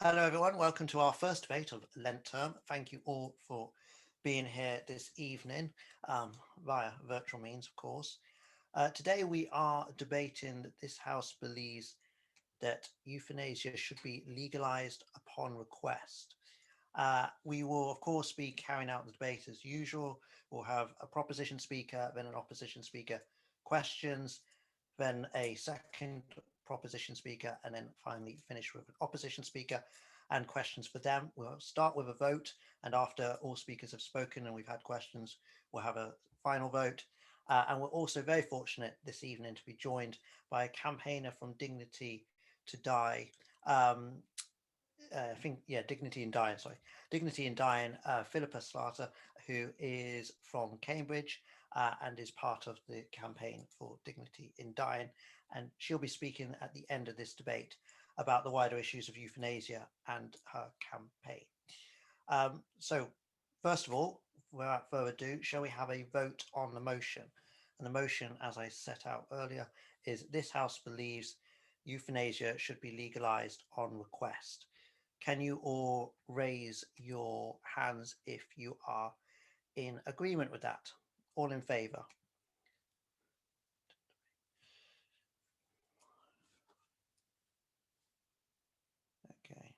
Hello, everyone. Welcome to our first debate of Lent term. Thank you all for being here this evening via virtual means, of course. Today, we are debating that this House believes that euthanasia should be legalized upon request. We will, of course, be carrying out the debate as usual. We'll have a proposition speaker, then an opposition speaker, questions, then a second proposition speaker, and then finally finish with an opposition speaker and questions for them. We'll start with a vote, and after all speakers have spoken and we've had questions, we'll have a final vote. And we're also very fortunate this evening to be joined by a campaigner from Dignity to Die. Dignity in Dying, Dignity in Dying, Philippa Slatter, who is from Cambridge and is part of the campaign for Dignity in Dying. And she'll be speaking at the end of this debate about the wider issues of euthanasia and her campaign. So first of all, without further ado, shall we have a vote on the motion? And the motion, as I set out earlier, is this House believes euthanasia should be legalized on request. Can you all raise your hands if you are in agreement with that? All in favour? Okay,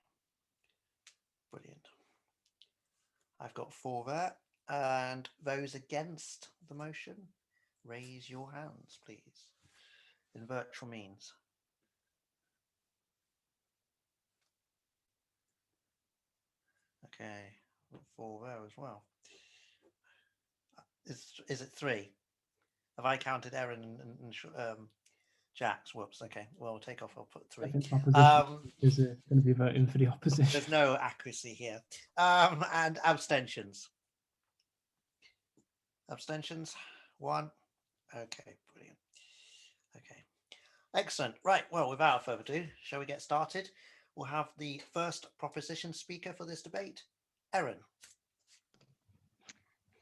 brilliant. I've got 4 there. And those against the motion, raise your hands, please, in virtual means. Okay, 4 there as well. Is it 3? Have I counted Erin and Jack's? Whoops. Okay. Well, we'll take off. I'll put 3. I think opposition is going to be voting for the opposition. There's no accuracy here. And abstentions. Abstentions. 1. Okay. Brilliant. Okay. Excellent. Right. Well, without further ado, shall we get started? We'll have the first proposition speaker for this debate, Erin.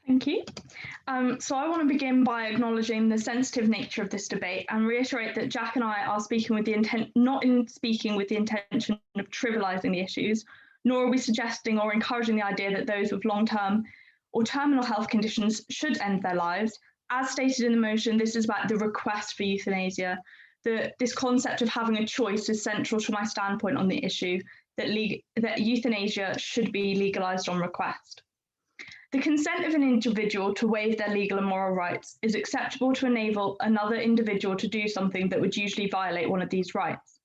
Thank you. So I want to begin by acknowledging the sensitive nature of this debate and reiterate that Jack and I are speaking with the intention of trivializing the issues, nor are we suggesting or encouraging the idea that those with long-term or terminal health conditions should end their lives. As stated in the motion, this is about the request for euthanasia. This concept of having a choice is central to my standpoint on the issue that euthanasia should be legalized on request. The consent of an individual to waive their legal and moral rights is acceptable to enable another individual to do something that would usually violate one of these rights.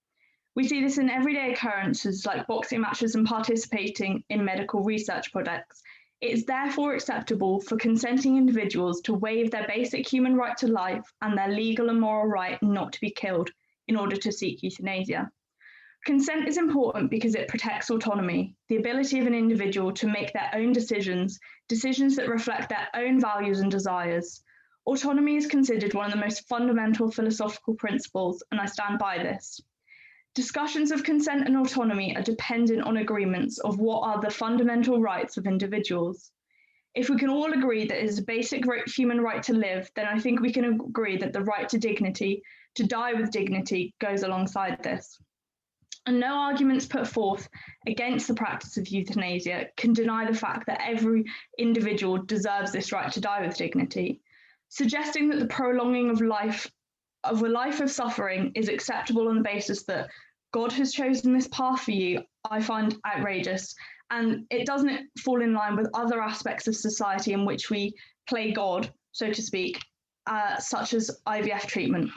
We see this in everyday occurrences like boxing matches and participating in medical research projects. It is therefore acceptable for consenting individuals to waive their basic human right to life and their legal and moral right not to be killed in order to seek euthanasia. Consent is important because it protects autonomy, the ability of an individual to make their own decisions that reflect their own values and desires. Autonomy is considered one of the most fundamental philosophical principles, and I stand by this. Discussions of consent and autonomy are dependent on agreements of what are the fundamental rights of individuals. If we can all agree that it is a basic human right to live, then I think we can agree that the right to dignity, to die with dignity, goes alongside this. And no arguments put forth against the practice of euthanasia can deny the fact that every individual deserves this right to die with dignity. Suggesting that the prolonging of a life of suffering is acceptable on the basis that God has chosen this path for you, I find outrageous. And it doesn't fall in line with other aspects of society in which we play God, so to speak, such as IVF treatment.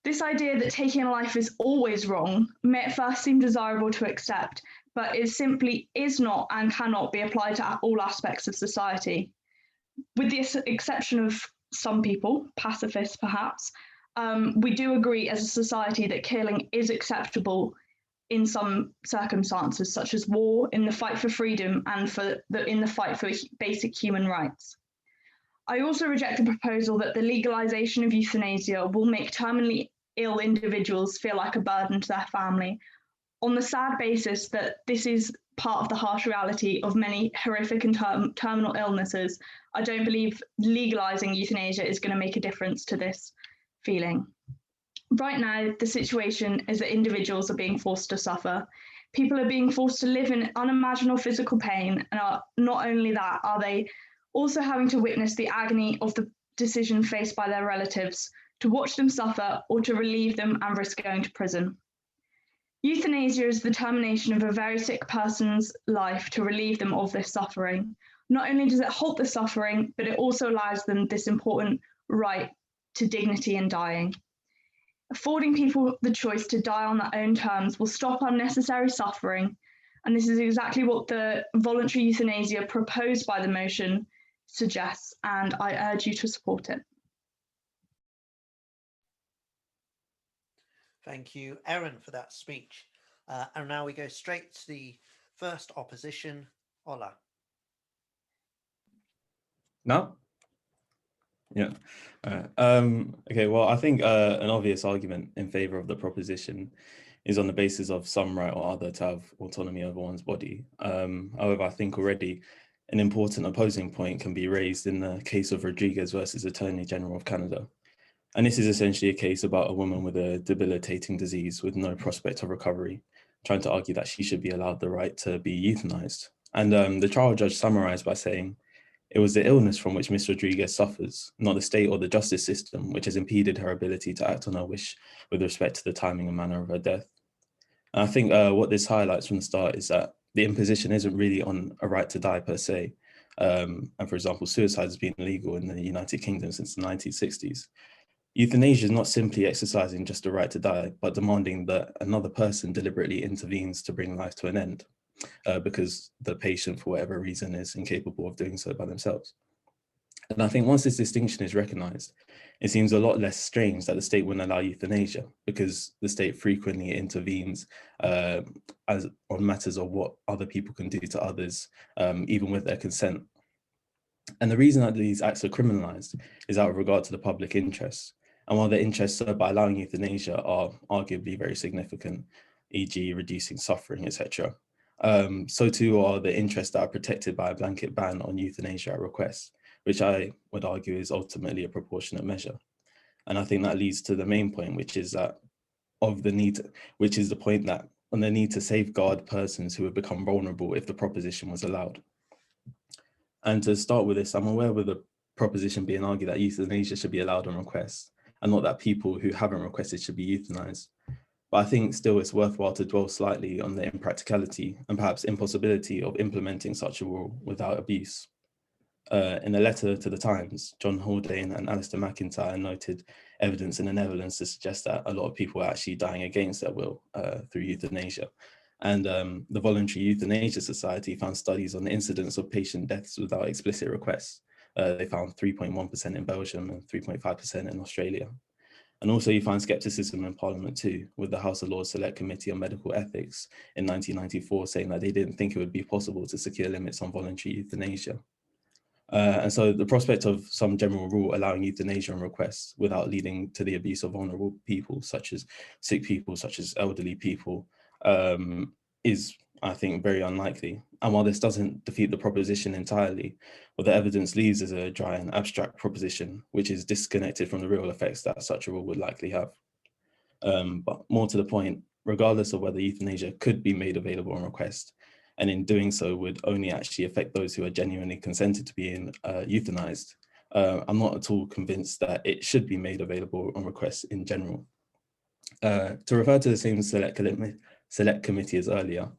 This idea that taking a life is always wrong may at first seem desirable to accept, but it simply is not and cannot be applied to all aspects of society. With the exception of some people, pacifists perhaps, we do agree as a society that killing is acceptable in some circumstances, such as war, in the fight for freedom, and in the fight for basic human rights. I also reject the proposal that the legalization of euthanasia will make terminally ill individuals feel like a burden to their family, on the sad basis that this is part of the harsh reality of many horrific and terminal illnesses. I don't believe legalizing euthanasia is going to make a difference to this feeling. Right now, the situation is that individuals are being forced to suffer. People are being forced to live in unimaginable physical pain, and not only that, are they also having to witness the agony of the decision faced by their relatives, to watch them suffer or to relieve them and risk going to prison. Euthanasia is the termination of a very sick person's life to relieve them of this suffering. Not only does it halt the suffering, but it also allows them this important right to dignity in dying. Affording people the choice to die on their own terms will stop unnecessary suffering, and this is exactly what the voluntary euthanasia proposed by the motion suggests, and I urge you to support it. Thank you, Erin, for that speech. And now we go straight to the first opposition, Ola. No? Yeah. Okay, well, I think an obvious argument in favor of the proposition is on the basis of some right or other to have autonomy over one's body. However, I think already an important opposing point can be raised in the case of Rodriguez versus Attorney General of Canada. And this is essentially a case about a woman with a debilitating disease with no prospect of recovery, trying to argue that she should be allowed the right to be euthanized. And the trial judge summarized by saying, it was the illness from which Ms. Rodriguez suffers, not the state or the justice system, which has impeded her ability to act on her wish with respect to the timing and manner of her death. And I think what this highlights from the start is that the imposition isn't really on a right to die per se. And for example, suicide has been illegal in the United Kingdom since the 1960s. Euthanasia is not simply exercising just a right to die, but demanding that another person deliberately intervenes to bring life to an end, because the patient, for whatever reason, is incapable of doing so by themselves. And I think once this distinction is recognized, it seems a lot less strange that the state wouldn't allow euthanasia, because the state frequently intervenes on matters of what other people can do to others, even with their consent. And the reason that these acts are criminalized is out of regard to the public interest. And while the interests served by allowing euthanasia are arguably very significant, e.g. reducing suffering, etc., so too are the interests that are protected by a blanket ban on euthanasia at request, which I would argue is ultimately a proportionate measure. And I think that leads to the main point, which is that on the need to safeguard persons who would become vulnerable if the proposition was allowed. And to start with this, I'm aware with the proposition being argued that euthanasia should be allowed on request, and not that people who haven't requested should be euthanized. But I think still it's worthwhile to dwell slightly on the impracticality and perhaps impossibility of implementing such a rule without abuse. In a letter to the Times, John Haldane and Alistair McIntyre noted evidence in the Netherlands to suggest that a lot of people are actually dying against their will through euthanasia. And the Voluntary Euthanasia Society found studies on the incidence of patient deaths without explicit requests. They found 3.1% in Belgium and 3.5% in Australia. And also you find skepticism in Parliament too, with the House of Lords Select Committee on Medical Ethics in 1994 saying that they didn't think it would be possible to secure limits on voluntary euthanasia. And so the prospect of some general rule allowing euthanasia on request without leading to the abuse of vulnerable people, such as sick people, such as elderly people, is, I think, very unlikely. And while this doesn't defeat the proposition entirely, what the evidence leaves is a dry and abstract proposition, which is disconnected from the real effects that such a rule would likely have. But more to the point, regardless of whether euthanasia could be made available on request, and in doing so would only actually affect those who are genuinely consented to being euthanized, I'm not at all convinced that it should be made available on request in general. To refer to the same select committee as earlier,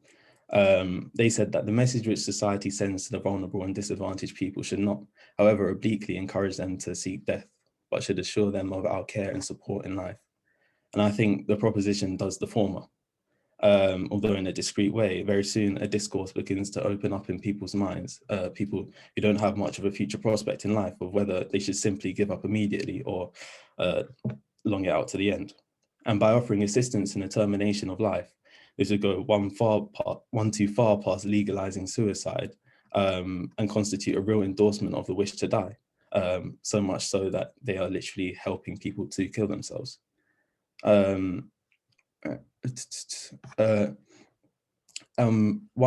they said that the message which society sends to the vulnerable and disadvantaged people should not, however, obliquely encourage them to seek death, but should assure them of our care and support in life. And I think the proposition does the former. Although in a discreet way, very soon a discourse begins to open up in people's minds, people who don't have much of a future prospect in life, of whether they should simply give up immediately or long it out to the end. And by offering assistance in the termination of life, this would go one too far past legalizing suicide and constitute a real endorsement of the wish to die, so much so that they are literally helping people to kill themselves. While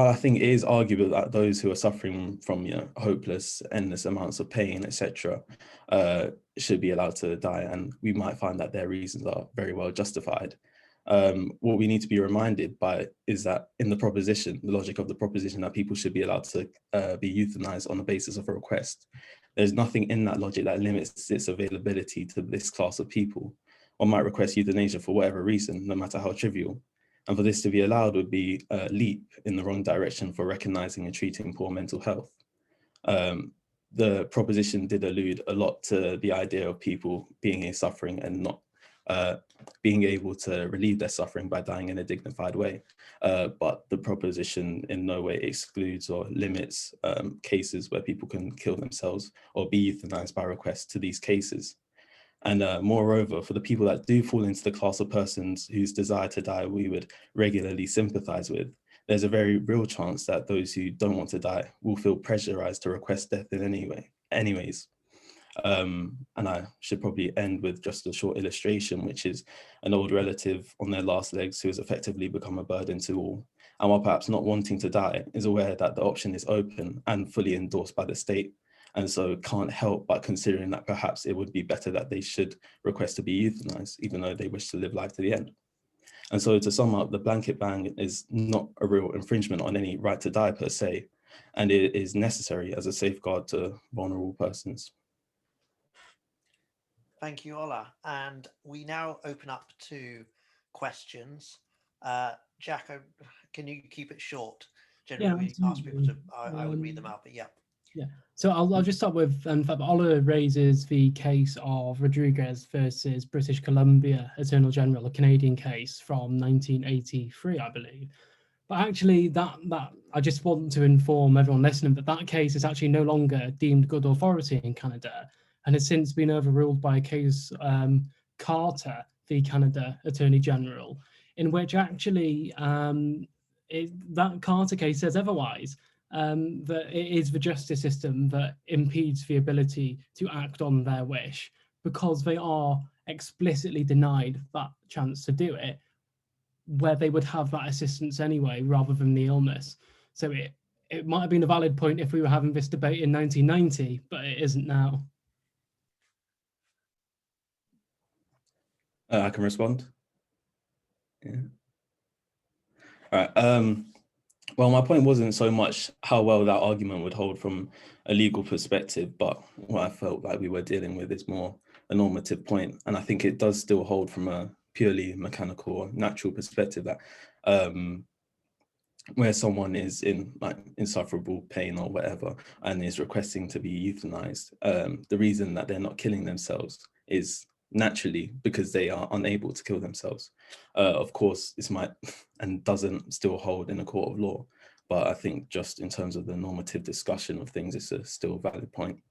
I think it is arguable that those who are suffering from hopeless, endless amounts of pain, etc., should be allowed to die, and we might find that their reasons are very well justified, what we need to be reminded by is that in the proposition, the logic of the proposition that people should be allowed to be euthanized on the basis of a request, there's nothing in that logic that limits its availability to this class of people. One might request euthanasia for whatever reason, no matter how trivial. And for this to be allowed would be a leap in the wrong direction for recognizing and treating poor mental health. The proposition did allude a lot to the idea of people being in suffering and not being able to relieve their suffering by dying in a dignified way. But the proposition in no way excludes or limits cases where people can kill themselves or be euthanized by request to these cases. And moreover, for the people that do fall into the class of persons whose desire to die we would regularly sympathize with, there's a very real chance that those who don't want to die will feel pressurized to request death in anyways. And I should probably end with just a short illustration, which is an old relative on their last legs who has effectively become a burden to all. And while perhaps not wanting to die, is aware that the option is open and fully endorsed by the state. And so can't help but considering that perhaps it would be better that they should request to be euthanized, even though they wish to live life to the end. And so to sum up, the blanket ban is not a real infringement on any right to die per se, and it is necessary as a safeguard to vulnerable persons. Thank you, Ola. And we now open up to questions. Jack, can you keep it short? Generally, we ask people to, I would read them out, but yeah. Yeah, so I'll just start with, Ola raises the case of Rodriguez versus British Columbia Attorney General, a Canadian case from 1983, I believe. But actually, that I just want to inform everyone listening that that case is actually no longer deemed good authority in Canada and has since been overruled by a case, Carter v. Canada Attorney General, in which actually that Carter case says otherwise. That it is the justice system that impedes the ability to act on their wish because they are explicitly denied that chance to do it, where they would have that assistance anyway, rather than the illness. So it might have been a valid point if we were having this debate in 1990, but it isn't now. I can respond. Yeah. All right. Well, my point wasn't so much how well that argument would hold from a legal perspective, but what I felt like we were dealing with is more a normative point. And I think it does still hold from a purely mechanical or natural perspective that where someone is in like insufferable pain or whatever and is requesting to be euthanized, the reason that they're not killing themselves is naturally because they are unable to kill themselves. Of course, this might and doesn't still hold in a court of law, but I think just in terms of the normative discussion of things, it's a still valid point.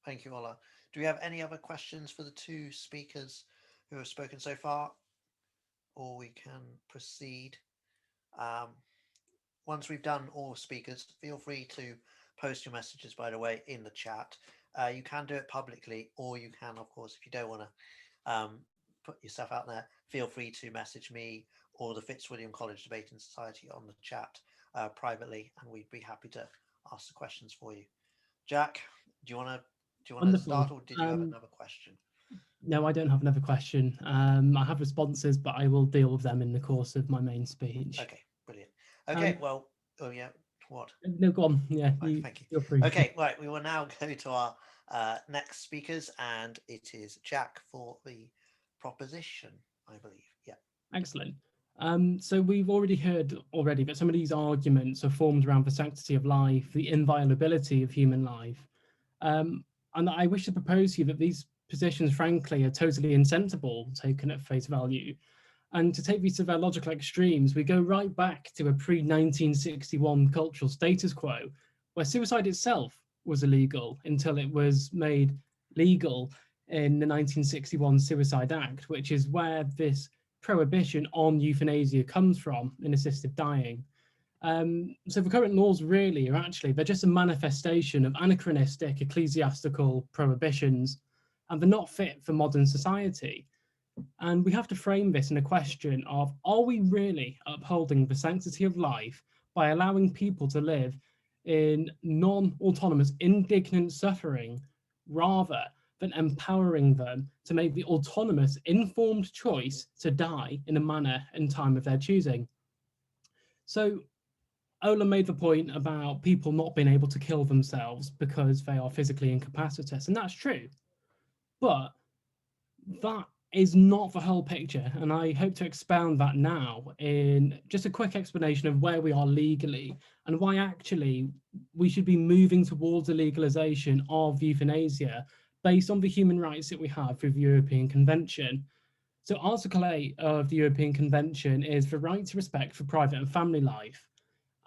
Thank you, Ola. Do we have any other questions for the two speakers who have spoken so far? Or we can proceed. Once we've done all speakers, feel free to post your messages, by the way, in the chat. You can do it publicly, or you can, of course, if you don't want to put yourself out there, feel free to message me or the Fitzwilliam College Debating Society on the chat privately, and we'd be happy to ask the questions for you. Jack, do you want to start, or did you have another question? No, I don't have another question. I have responses, but I will deal with them in the course of my main speech. Okay, brilliant. Okay, well, oh yeah, what? No, go on. Yeah, right, thank you. Feel free. Okay, right, we will now go to our next speakers, and it is Jack for the proposition, I believe. Yeah. Excellent. So we've already heard that some of these arguments are formed around the sanctity of life, the inviolability of human life. And I wish to propose to you that these positions, frankly, are totally insensible, taken at face value. And to take these to their logical extremes, we go right back to a pre-1961 cultural status quo, where suicide itself was illegal until it was made legal in the 1961 Suicide Act, which is where this prohibition on euthanasia comes from in assisted dying. So the current laws really are they're just a manifestation of anachronistic ecclesiastical prohibitions, and they're not fit for modern society. And we have to frame this in a question of, are we really upholding the sanctity of life by allowing people to live in non-autonomous, indignant suffering, rather than empowering them to make the autonomous, informed choice to die in a manner and time of their choosing. So Ola made the point about people not being able to kill themselves because they are physically incapacitous, and that's true. But that is not the whole picture, and I hope to expound that now in just a quick explanation of where we are legally and why actually we should be moving towards a legalization of euthanasia based on the human rights that we have through the European Convention. So Article 8 of the European Convention is the right to respect for private and family life.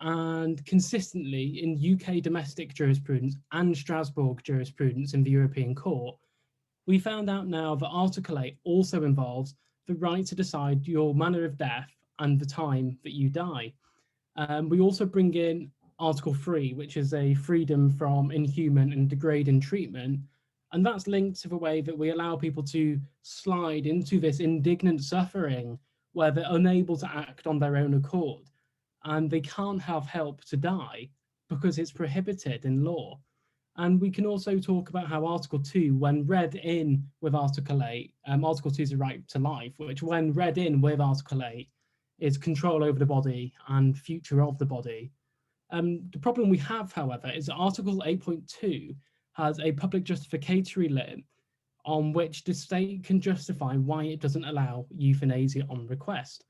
And consistently in UK domestic jurisprudence and Strasbourg jurisprudence in the European Court, we found out now that Article 8 also involves the right to decide your manner of death and the time that you die. We also bring in Article 3, which is a freedom from inhuman and degrading treatment. And that's linked to the way that we allow people to slide into this indignant suffering where they're unable to act on their own accord and they can't have help to die because it's prohibited in law. And we can also talk about how Article 2, when read in with Article 8, Article 2 is a right to life, which when read in with Article 8 is control over the body and future of the body. The problem we have, however, is that Article 8.2 has a public justificatory limit on which the state can justify why it doesn't allow euthanasia on request.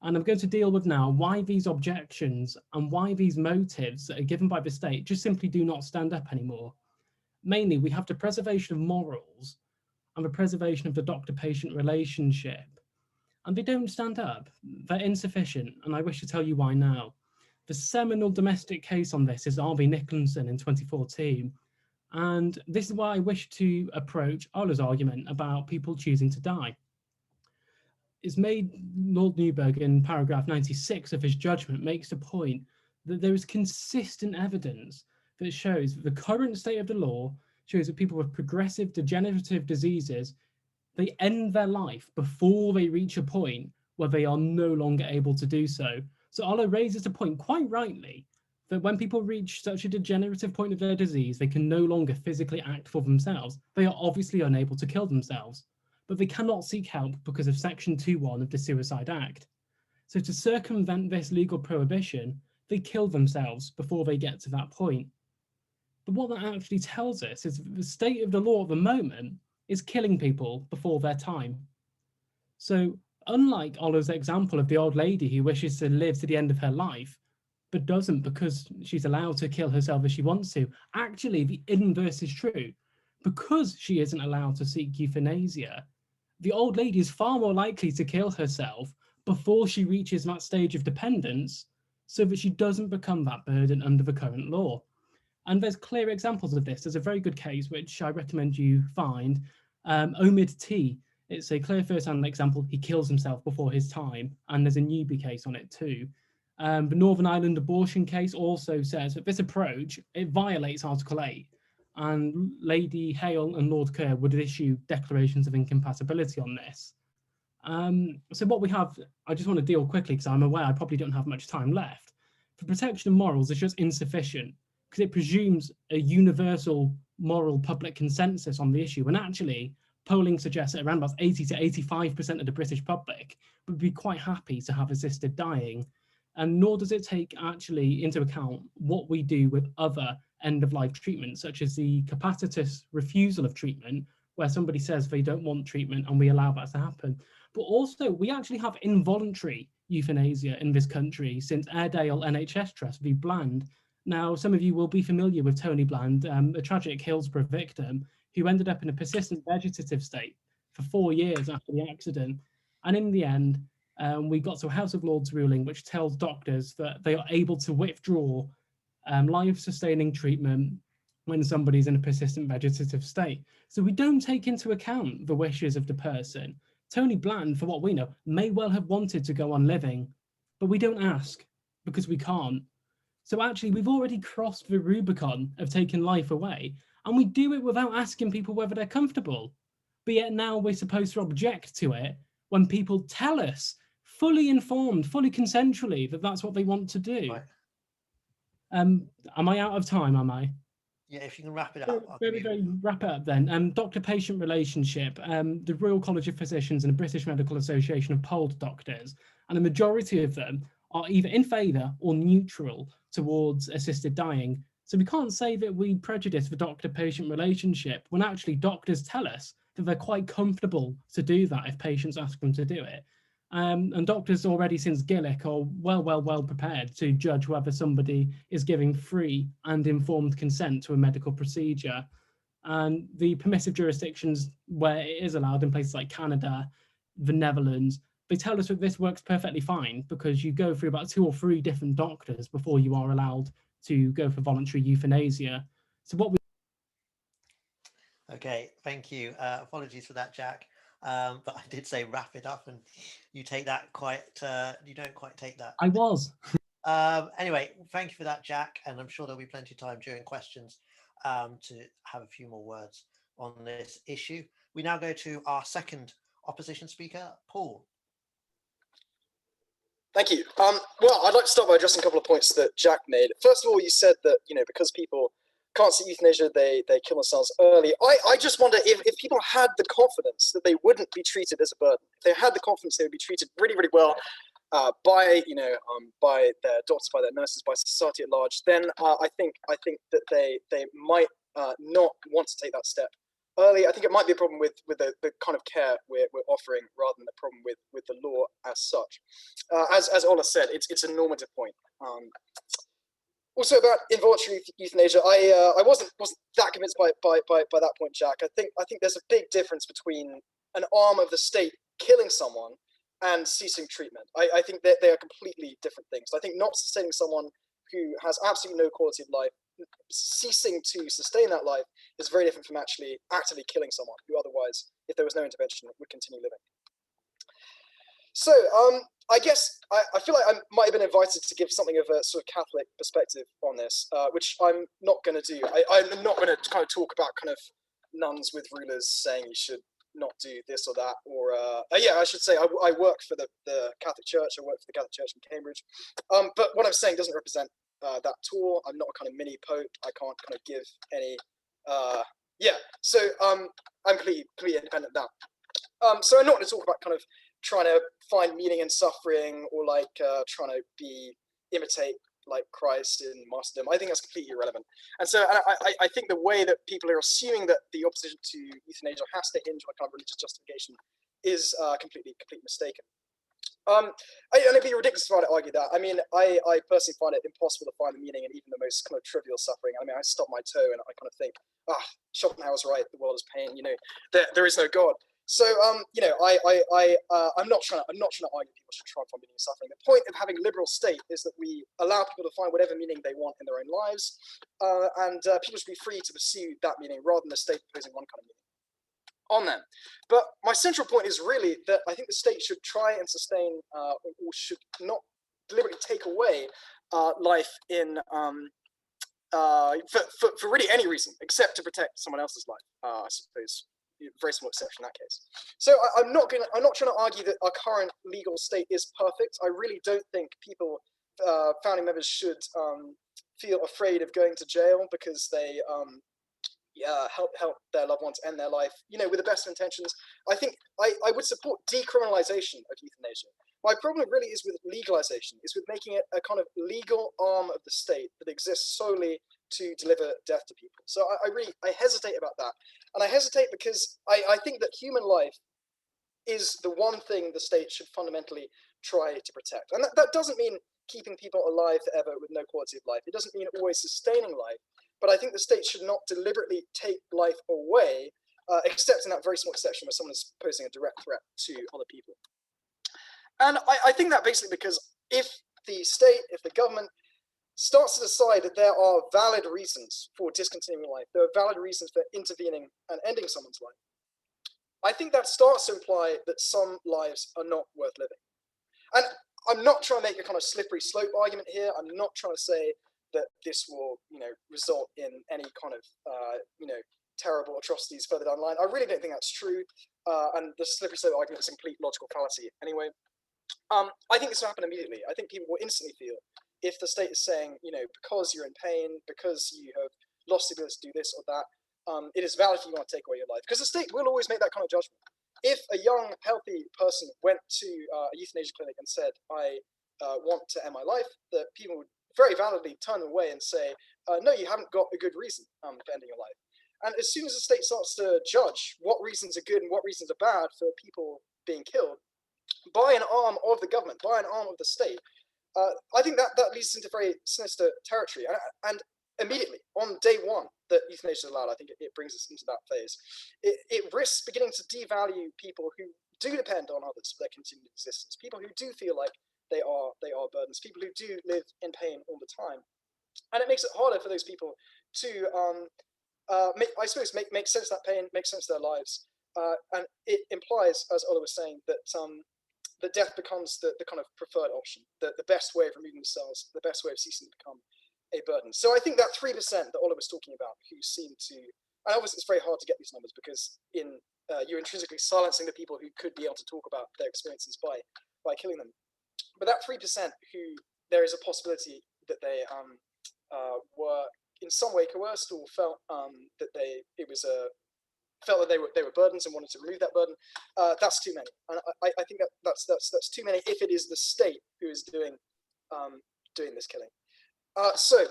And I'm going to deal with now why these objections and why these motives that are given by the state just simply do not stand up anymore. Mainly, we have the preservation of morals and the preservation of the doctor-patient relationship. And they don't stand up. They're insufficient, and I wish to tell you why now. The seminal domestic case on this is R.V. Nicholson in 2014. And this is why I wish to approach Ola's argument about people choosing to die. It's made, Lord Newberg in paragraph 96 of his judgment makes the point that there is consistent evidence that shows that the current state of the law shows that people with progressive degenerative diseases, they end their life before they reach a point where they are no longer able to do so. So Ola raises the point quite rightly that when people reach such a degenerative point of their disease, they can no longer physically act for themselves. They are obviously unable to kill themselves, but they cannot seek help because of Section 2.1 of the Suicide Act. So to circumvent this legal prohibition, they kill themselves before they get to that point. But what that actually tells us is that the state of the law at the moment is killing people before their time. So unlike Ola's example of the old lady who wishes to live to the end of her life, but doesn't because she's allowed to kill herself if she wants to, actually the inverse is true. Because she isn't allowed to seek euthanasia, the old lady is far more likely to kill herself before she reaches that stage of dependence so that she doesn't become that burden under the current law. And there's clear examples of this. There's a very good case, which I recommend you find, Omid T. It's a clear first-hand example. He kills himself before his time, and there's a newbie case on it too. The Northern Ireland abortion case also says that this approach, it violates Article 8, and Lady Hale and Lord Kerr would issue declarations of incompatibility on this. So what we have, I just want to deal quickly because I'm aware I probably don't have much time left. For protection of morals, it's just insufficient because it presumes a universal moral public consensus on the issue, when actually polling suggests that around about 80 to 85% of the British public would be quite happy to have assisted dying. And nor does it take actually into account what we do with other end-of-life treatment, such as the capacitous refusal of treatment, where somebody says they don't want treatment and we allow that to happen. But also, we actually have involuntary euthanasia in this country since Airedale NHS Trust v Bland. Now, some of you will be familiar with Tony Bland, a tragic Hillsborough victim who ended up in a persistent vegetative state for 4 years after the accident. And in the end, we got to a House of Lords ruling which tells doctors that they are able to withdraw life-sustaining treatment when somebody's in a persistent vegetative state. So we don't take into account the wishes of the person. Tony Bland, for what we know, may well have wanted to go on living, but we don't ask because we can't. So actually, we've already crossed the Rubicon of taking life away, and we do it without asking people whether they're comfortable. But yet now we're supposed to object to it when people tell us, fully informed, fully consensually, that that's what they want to do. Right. Am I out of time, am I? Yeah, if you can wrap it up. Very wrap it up then. Doctor-patient relationship. The Royal College of Physicians and the British Medical Association have polled doctors, and a majority of them are either in favour or neutral towards assisted dying. So we can't say that we prejudice the doctor-patient relationship when actually doctors tell us that they're quite comfortable to do that if patients ask them to do it. And doctors already since Gillick are well prepared to judge whether somebody is giving free and informed consent to a medical procedure. And the permissive jurisdictions where it is allowed in places like Canada, the Netherlands, they tell us that this works perfectly fine because you go through about 2 or 3 different doctors before you are allowed to go for voluntary euthanasia. So what we... Okay, thank you. Apologies for that, Jack. But I did say wrap it up, and you take that quite. You don't quite take that. I was. Anyway, thank you for that, Jack, and I'm sure there'll be plenty of time during questions to have a few more words on this issue. We now go to our second opposition speaker, Paul. Thank you. Well, I'd like to start by addressing a couple of points that Jack made. First of all, you said that, because people can't see euthanasia, they kill themselves early. I just wonder if people had the confidence that they wouldn't be treated as a burden, if they had the confidence they would be treated really, really well by their doctors, by their nurses, by society at large, then I think that they might not want to take that step early. I think it might be a problem with the kind of care we're offering rather than a problem with the law as such. As Ola said, it's a normative point. Also about involuntary euthanasia, I wasn't that convinced by that point, Jack. I think there's a big difference between an arm of the state killing someone and ceasing treatment. I think that they are completely different things. I think not sustaining someone who has absolutely no quality of life, ceasing to sustain that life, is very different from actually actively killing someone who otherwise, if there was no intervention, would continue living. So I guess I feel like I might have been invited to give something of a sort of Catholic perspective on this, which I'm not going to do. I'm not going to kind of talk about kind of nuns with rulers saying you should not do this or that, or I should say I work for the Catholic Church. I work for the Catholic Church in Cambridge, but what I'm saying doesn't represent that at all. I'm not a kind of mini pope. I can't kind of give any. So I'm completely independent of that. So I'm not going to talk about kind of trying to find meaning in suffering or like trying to imitate like Christ in martyrdom. I think that's completely irrelevant. And so I think the way that people are assuming that the opposition to euthanasia has to hinge on a kind of religious justification is completely mistaken. And it'd be ridiculous to try to argue that. I mean, I personally find it impossible to find the meaning in even the most kind of trivial suffering. I mean, I stub my toe and I kind of think, Schopenhauer's right, the world is pain, there is no God. So I'm not trying to argue people should try and find meaning in suffering. The point of having a liberal state is that we allow people to find whatever meaning they want in their own lives, and people should be free to pursue that meaning rather than the state imposing one kind of meaning on them. But my central point is really that I think the state should try and sustain, or should not deliberately take away life in for really any reason except to protect someone else's life. I suppose. Very small exception in that case. So I'm not trying to argue that our current legal state is perfect. I really don't think people, founding members, should feel afraid of going to jail because they help their loved ones end their life, with the best intentions. I think I would support decriminalization of euthanasia. My problem really is with legalization, is with making it a kind of legal arm of the state that exists solely to deliver death to people. So I hesitate about that. And I hesitate because I think that human life is the one thing the state should fundamentally try to protect. And that doesn't mean keeping people alive forever with no quality of life. It doesn't mean always sustaining life. But I think the state should not deliberately take life away, except in that very small exception where someone is posing a direct threat to other people. And I think that basically because if the state, if the government starts to decide that there are valid reasons for discontinuing life, there are valid reasons for intervening and ending someone's life, I think that starts to imply that some lives are not worth living. And I'm not trying to make a kind of slippery slope argument here. I'm not trying to say that this will, result in any kind of, terrible atrocities further down the line. I really don't think that's true. And the slippery slope argument is a complete logical fallacy anyway. I think this will happen immediately. I think people will instantly feel if the state is saying, because you're in pain, because you have lost the ability to do this or that. It is valid if you want to take away your life, because the state will always make that kind of judgment. If a young, healthy person went to a euthanasia clinic and said, I want to end my life, that people would very validly turn them away and say, no, you haven't got a good reason for ending your life. And as soon as the state starts to judge what reasons are good and what reasons are bad for people being killed by an arm of the government, by an arm of the state, I think that leads into very sinister territory. And immediately on day one that euthanasia is allowed, I think it brings us into that phase. It risks beginning to devalue people who do depend on others for their continued existence, people who do feel like they are burdens, people who do live in pain all the time. And it makes it harder for those people to make sense of that pain, make sense of their lives. And it implies, as Ola was saying, that that death becomes the kind of preferred option, the best way of removing themselves, the best way of ceasing to become a burden. So I think that 3% that Ola was talking about, who seem to, and obviously it's very hard to get these numbers because you're intrinsically silencing the people who could be able to talk about their experiences by killing them. But that 3% who there is a possibility that they were in some way coerced or felt that felt that they were burdens and wanted to remove that burden, that's too many. And I think that's too many if it is the state who is doing this killing. So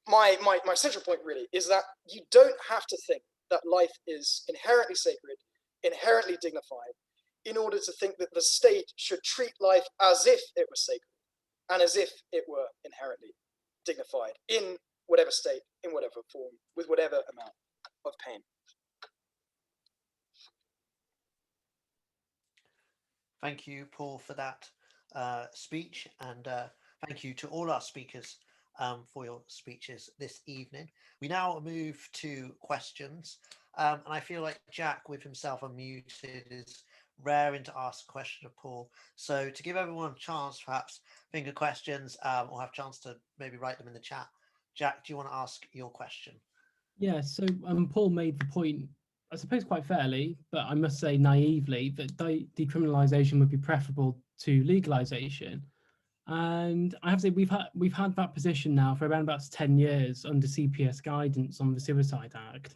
my central point really is that you don't have to think that life is inherently sacred, inherently dignified, in order to think that the state should treat life as if it was sacred and as if it were inherently dignified in whatever state, in whatever form, with whatever amount of pain. Thank you, Paul, for that speech, and thank you to all our speakers for your speeches this evening. We now move to questions, and I feel like Jack, with himself unmuted, is raring to ask a question of Paul. So to give everyone a chance, perhaps think of questions or have a chance to maybe write them in the chat. Jack, do you want to ask your question? Yeah, so Paul made the point, I suppose quite fairly, but I must say naively, that decriminalisation would be preferable to legalisation. And I have to say we've had that position now for around about 10 years under CPS guidance on the Suicide Act,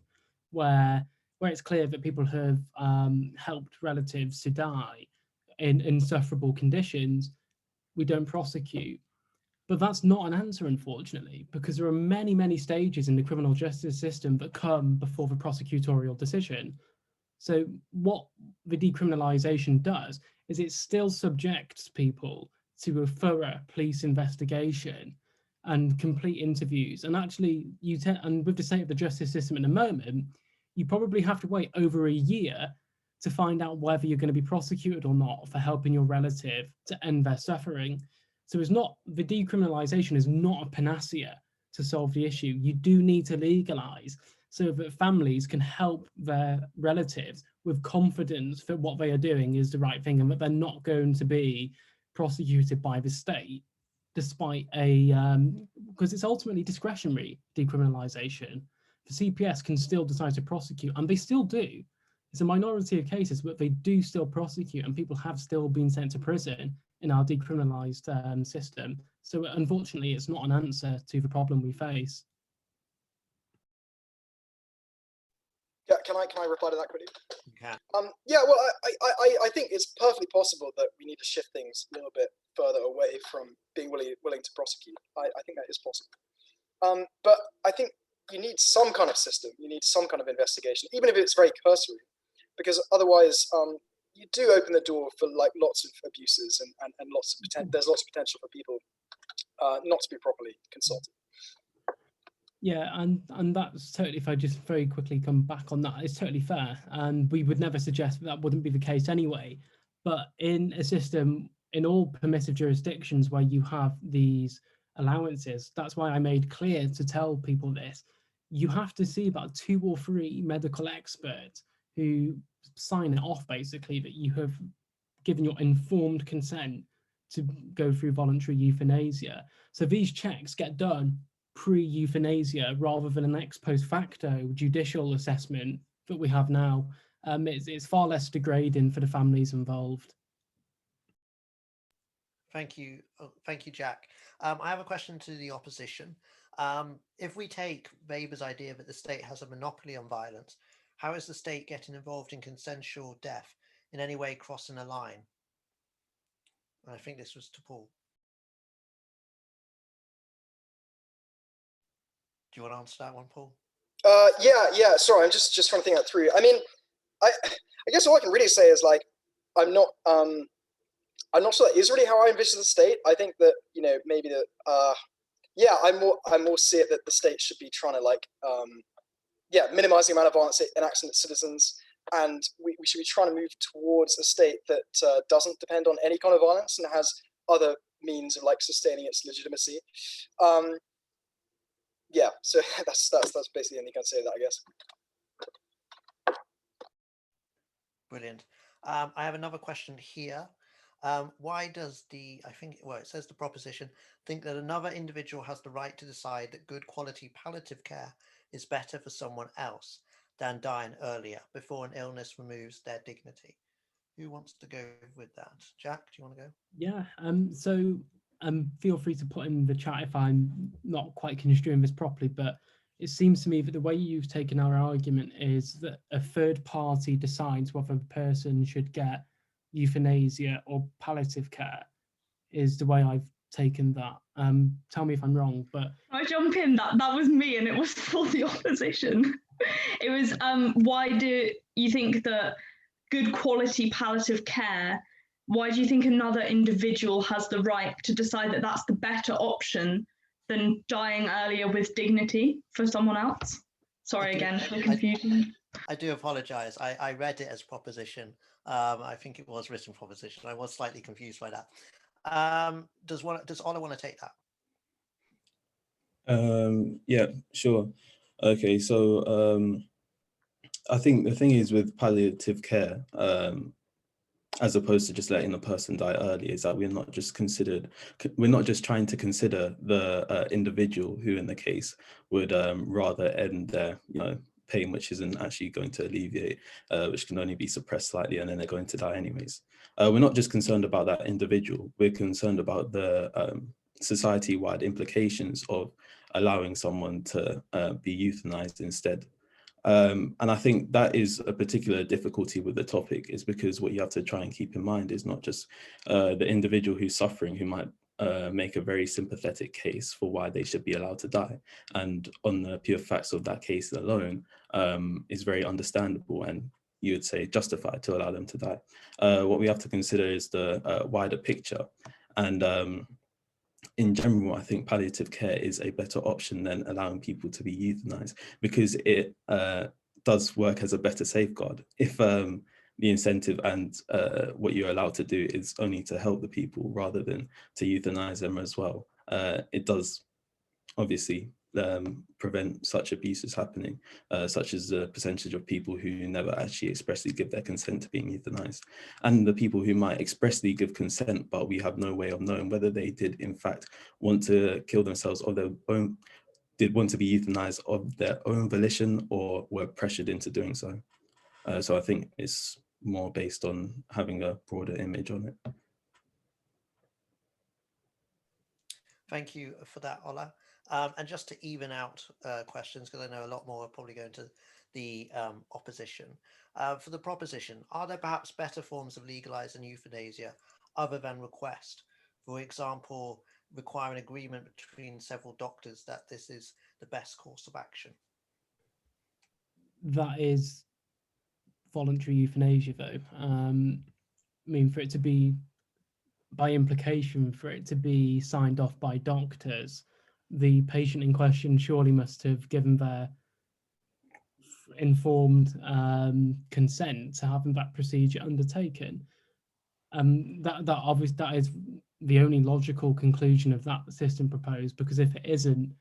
where it's clear that people have helped relatives to die in insufferable conditions, we don't prosecute. But that's not an answer, unfortunately, because there are many, many stages in the criminal justice system that come before the prosecutorial decision. So what the decriminalisation does is it still subjects people to a thorough police investigation and complete interviews. And actually, and with the state of the justice system at the moment, you probably have to wait over a year to find out whether you're going to be prosecuted or not for helping your relative to end their suffering. So the decriminalisation is not a panacea to solve the issue. You do need to legalise so that families can help their relatives with confidence that what they are doing is the right thing and that they're not going to be prosecuted by the state, despite because it's ultimately discretionary decriminalisation. The CPS can still decide to prosecute, and they still do. It's a minority of cases, but they do still prosecute, and people have still been sent to prison in our decriminalised system. So unfortunately, it's not an answer to the problem we face. Yeah, can I reply to that quickly? Yeah. Yeah, well, I think it's perfectly possible that we need to shift things a little bit further away from being willing to prosecute. I think that is possible. But I think you need some kind of system. You need some kind of investigation, even if it's very cursory, because otherwise you do open the door for like lots of abuses and lots of there's lots of potential for people not to be properly consulted. Yeah, and that's totally, if I just very quickly come back on that, it's totally fair. And we would never suggest that wouldn't be the case anyway. But in a system, in all permissive jurisdictions where you have these allowances, that's why I made clear to tell people this, you have to see about 2 or 3 medical experts who sign it off, basically, that you have given your informed consent to go through voluntary euthanasia. So these checks get done pre-euthanasia rather than an ex post facto judicial assessment that we have now. It's far less degrading for the families involved. Thank you, Jack. I have a question to the opposition. If we take Weber's idea that the state has a monopoly on violence, how is the state getting involved in consensual death in any way crossing a line? And I think this was to Paul. Do you want to answer that one, Paul? Yeah. Sorry, I'm just trying to think that through. I mean, I guess all I can really say is like, I'm not sure that is really how I envision the state. I think that, you know, maybe that I more see it that the state should be trying to like minimize the amount of violence it enacts on its citizens, and we should be trying to move towards a state that doesn't depend on any kind of violence and has other means of like sustaining its legitimacy. Yeah, so that's basically the only thing I can say to that, I guess. Brilliant. I have another question here. Why does it says the proposition, think that another individual has the right to decide that good quality palliative care is better for someone else than dying earlier before an illness removes their dignity? Who wants to go with that? Jack, do you want to go? Yeah, so feel free to put in the chat if I'm not quite construing this properly, but it seems to me that the way you've taken our argument is that a third party decides whether a person should get euthanasia or palliative care, is the way I've taken that. Tell me if I'm wrong, but I jump in. That was me, and it was for the opposition. It was why do you think that good quality palliative care, why do you think another individual has the right to decide that that's the better option than dying earlier with dignity for someone else? Sorry again for the confusion. I do apologize. I read it as proposition. I think it was written proposition. I was slightly confused by that. Does Ola want to take that? Yeah, sure. Okay, so I think the thing is with palliative care, as opposed to just letting the person die early, is that we're not just trying to consider the individual who in the case would rather end their pain, which isn't actually going to alleviate, which can only be suppressed slightly, and then they're going to die anyways. We're not just concerned about that individual, we're concerned about the society-wide implications of allowing someone to be euthanized instead. And I think that is a particular difficulty with the topic, is because what you have to try and keep in mind is not just the individual who's suffering, who might make a very sympathetic case for why they should be allowed to die, and on the pure facts of that case alone is very understandable and you would say justified to allow them to die. What we have to consider is the wider picture, and in general, I think palliative care is a better option than allowing people to be euthanized, because it does work as a better safeguard. If the incentive and what you're allowed to do is only to help the people rather than to euthanize them as well, it does obviously prevent such abuses happening, such as the percentage of people who never actually expressly give their consent to being euthanized, and the people who might expressly give consent, but we have no way of knowing whether they did in fact want to kill themselves or did want to be euthanized of their own volition or were pressured into doing so. So I think it's more based on having a broader image on it. Thank you for that, Ola. And just to even out questions, because I know a lot more are probably going to the opposition. For the proposition, are there perhaps better forms of legalized than euthanasia other than request? For example, require an agreement between several doctors that this is the best course of action? That is voluntary euthanasia, though. I mean, for it to be, by implication, for it to be signed off by doctors, the patient in question surely must have given their informed consent to having that procedure undertaken. That is the only logical conclusion of that system proposed, because if it isn't,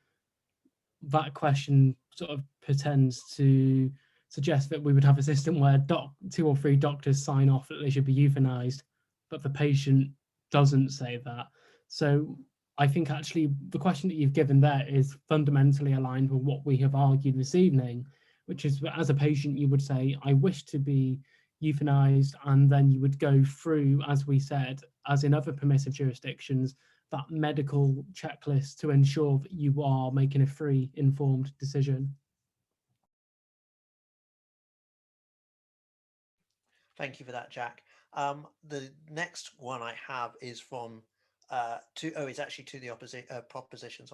that question sort of pretends to suggest that we would have a system where 2 or 3 doctors sign off that they should be euthanized, but the patient doesn't say that. So I think actually the question that you've given there is fundamentally aligned with what we have argued this evening, which is that as a patient you would say, I wish to be euthanized, and then you would go through, as we said, as in other permissive jurisdictions, that medical checklist to ensure that you are making a free, informed decision. Thank you for that, Jack. The next one I have is from it's actually to the opposite proposition.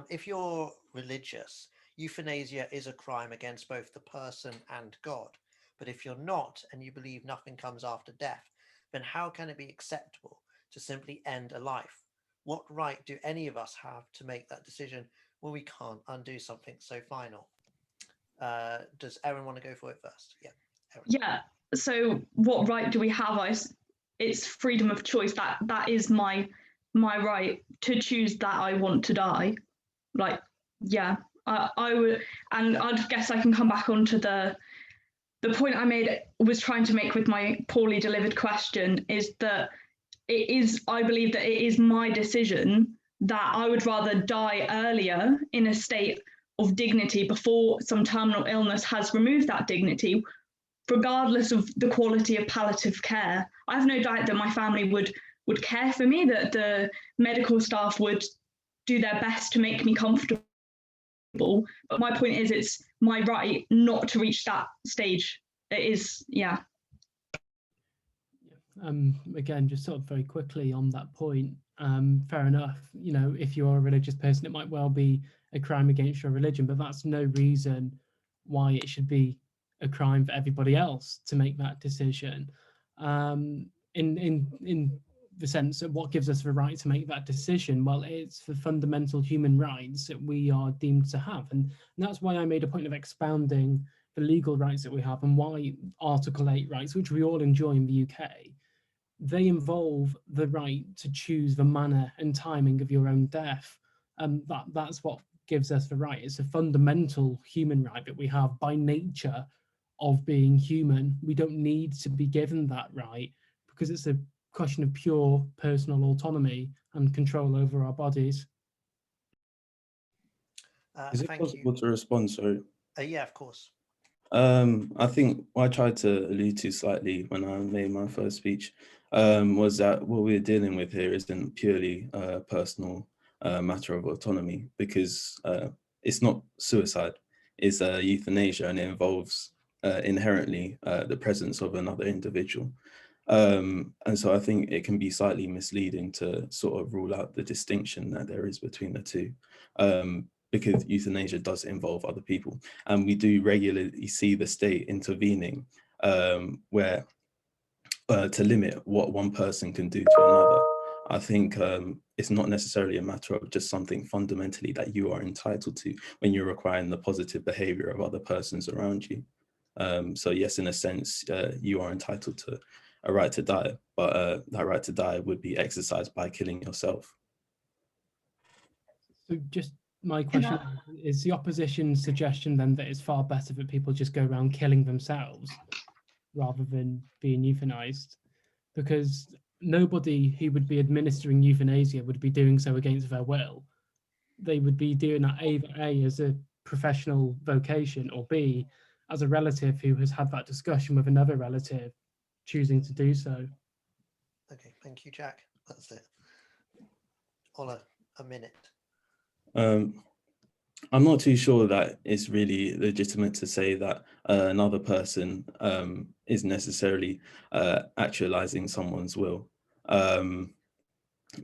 If you're religious, euthanasia is a crime against both the person and God. But if you're not, and you believe nothing comes after death, then how can it be acceptable to simply end a life? What right do any of us have to make that decision when we can't undo something so final? Does Erin want to go for it first? Yeah. Erin. Yeah. So what right do we have? It's freedom of choice. That is my right to choose that I want to die. Like, yeah, I would, and I guess I can come back onto the point I was trying to make with my poorly delivered question is that I believe that it is my decision, that I would rather die earlier in a state of dignity before some terminal illness has removed that dignity, regardless of the quality of palliative care. I have no doubt that my family would care for me, that the medical staff would do their best to make me comfortable. But my point is, it's my right not to reach that stage. It is, yeah. Again, just sort of very quickly on that point, fair enough. You know, if you're a religious person, it might well be a crime against your religion, but that's no reason why it should be a crime for everybody else to make that decision. In the sense of what gives us the right to make that decision, well, it's the fundamental human rights that we are deemed to have, and that's why I made a point of expounding the legal rights that we have and why Article 8 rights, which we all enjoy in the UK, they involve the right to choose the manner and timing of your own death. That's what gives us the right. It's a fundamental human right that we have by nature of being human. We don't need to be given that right because it's a question of pure personal autonomy and control over our bodies. Is it possible to respond? Sorry. Yeah, of course. I think what I tried to allude to slightly when I made my first speech was that what we're dealing with here isn't purely a personal matter of autonomy, because it's not suicide, it's euthanasia, and it involves inherently the presence of another individual. And so I think it can be slightly misleading to sort of rule out the distinction that there is between the two. Because euthanasia does involve other people, and we do regularly see the state intervening where to limit what one person can do to another. I think it's not necessarily a matter of just something fundamentally that you are entitled to when you're requiring the positive behavior of other persons around you. So yes, in a sense, you are entitled to a right to die, but that right to die would be exercised by killing yourself. So just my question is the opposition's suggestion then that it's far better that people just go around killing themselves rather than being euthanized, because nobody who would be administering euthanasia would be doing so against their will. They would be doing that either A, as a professional vocation, or B, as a relative who has had that discussion with another relative choosing to do so. Okay, thank you, Jack. That's it. Ola, a minute. I'm not too sure that it's really legitimate to say that another person is necessarily actualizing someone's will.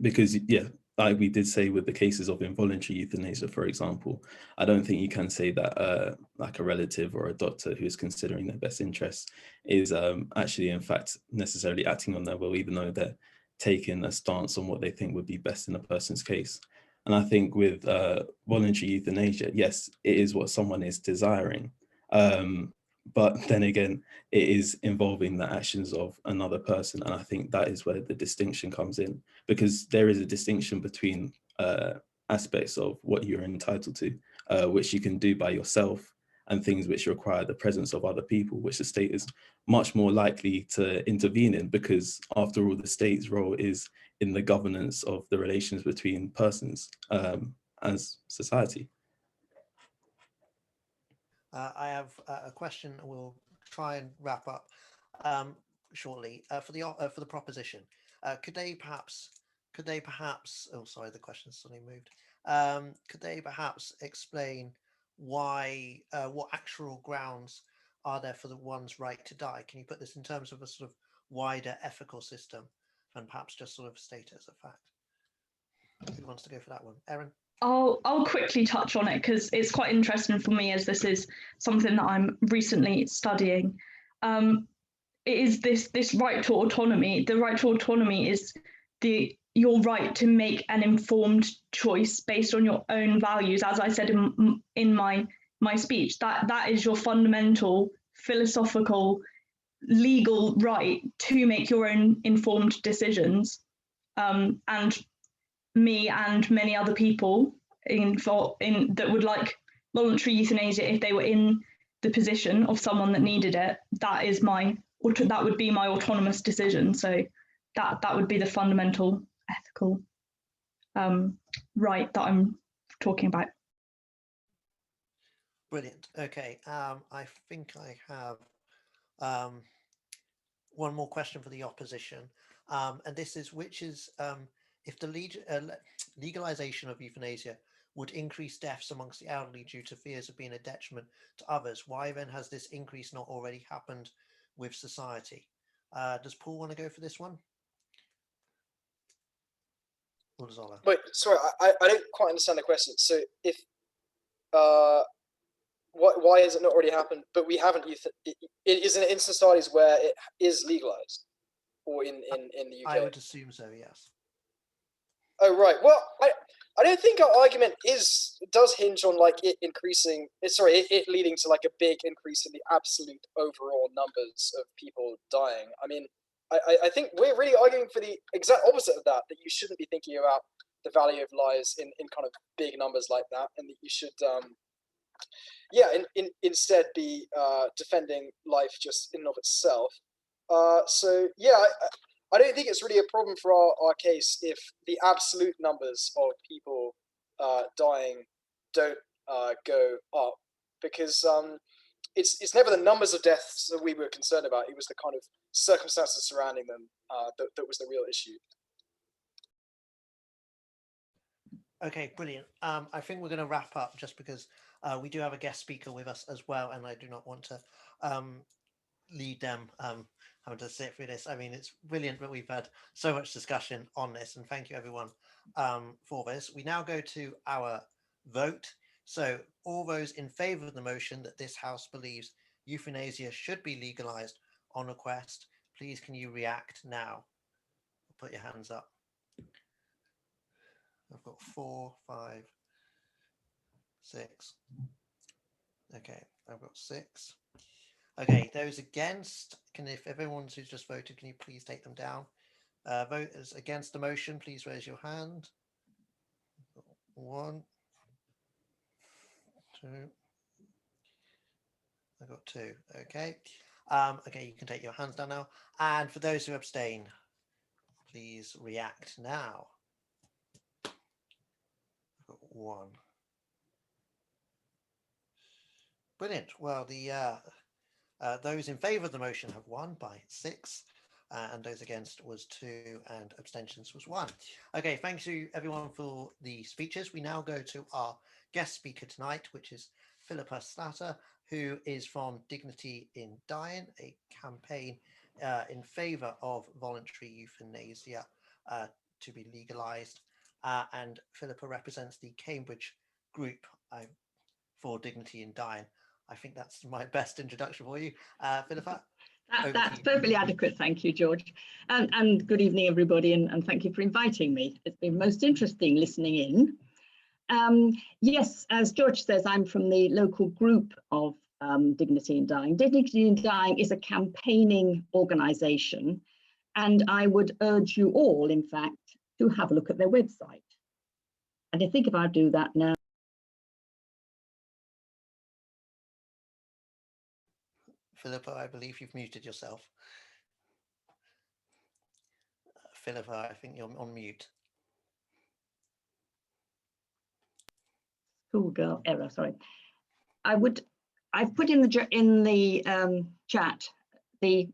Because, yeah, like we did say with the cases of involuntary euthanasia, for example, I don't think you can say that like a relative or a doctor who is considering their best interests is actually, in fact, necessarily acting on their will, even though they're taking a stance on what they think would be best in a person's case. And I think with voluntary euthanasia, yes, it is what someone is desiring. But then again, it is involving the actions of another person. And I think that is where the distinction comes in, because there is a distinction between aspects of what you're entitled to, which you can do by yourself, and things which require the presence of other people, which the state is much more likely to intervene in, because after all, the state's role is in the governance of the relations between persons as society. I have a question. We'll try and wrap up shortly. For the proposition, could they perhaps? Oh, sorry, the question suddenly moved. Could they perhaps explain why? What actual grounds are there for the one's right to die? Can you put this in terms of a sort of wider ethical system, and perhaps just sort of state it as a fact? Who wants to go for that one? Erin? I'll quickly touch on it because it's quite interesting for me, as this is something that I'm recently studying. It is this right to autonomy. The right to autonomy is your right to make an informed choice based on your own values. As I said in my speech, that is your fundamental philosophical legal right to make your own informed decisions. And me and many other people that would like voluntary euthanasia, if they were in the position of someone that needed it, that would be my autonomous decision. So that would be the fundamental ethical right that I'm talking about. Brilliant. Okay, I think I have one more question for the opposition, and this is if the legalization of euthanasia would increase deaths amongst the elderly due to fears of being a detriment to others, why then has this increase not already happened with society? Does Paul want to go for this one? Or does Ola? Wait, sorry, I don't quite understand the question. So if why has it not already happened? But we haven't. It is in societies where it is legalized, or in the UK. I would assume so. Yes. Oh right. Well, I don't think our argument does hinge on like it increasing. It leading to like a big increase in the absolute overall numbers of people dying. I mean, I think we're really arguing for the exact opposite of that. That you shouldn't be thinking about the value of lives in kind of big numbers like that, and that you should instead be defending life just in and of itself. So yeah, I don't think it's really a problem for our case if the absolute numbers of people dying don't go up, because it's never the numbers of deaths that we were concerned about. It was the kind of circumstances surrounding them that was the real issue. Okay, brilliant. I think we're going to wrap up just because we do have a guest speaker with us as well, and I do not want to lead them having to sit through this. I mean, it's brilliant that we've had so much discussion on this, and thank you everyone for this. We now go to our vote. So all those in favour of the motion that this House believes euthanasia should be legalised on request, please can you react now? Put your hands up. I've got 4, 5, 6. Okay, I've got 6. Okay, those against, if everyone's who's just voted, can you please take them down? Voters against the motion, please raise your hand. 1, 2. I got 2. Okay. Okay, you can take your hands down now. And for those who abstain, please react now. I've got 1. Brilliant. Well, those in favour of the motion have won by 6, and those against was 2, and abstentions was 1. Okay, thanks to everyone for the speeches. We now go to our guest speaker tonight, which is Philippa Slatter, who is from Dignity in Dying, a campaign in favour of voluntary euthanasia to be legalised. And Philippa represents the Cambridge group for Dignity in Dying. I think that's my best introduction for you, Philippa. That's perfectly adequate. Thank you, George. And good evening, everybody, and thank you for inviting me. It's been most interesting listening in. Yes, as George says, I'm from the local group of Dignity in Dying. Dignity in Dying is a campaigning organisation, and I would urge you all, in fact, to have a look at their website. And I think if I do that now. Philippa, I believe you've muted yourself. Philippa, I think you're on mute. Schoolgirl error, sorry. I would I've put in the chat the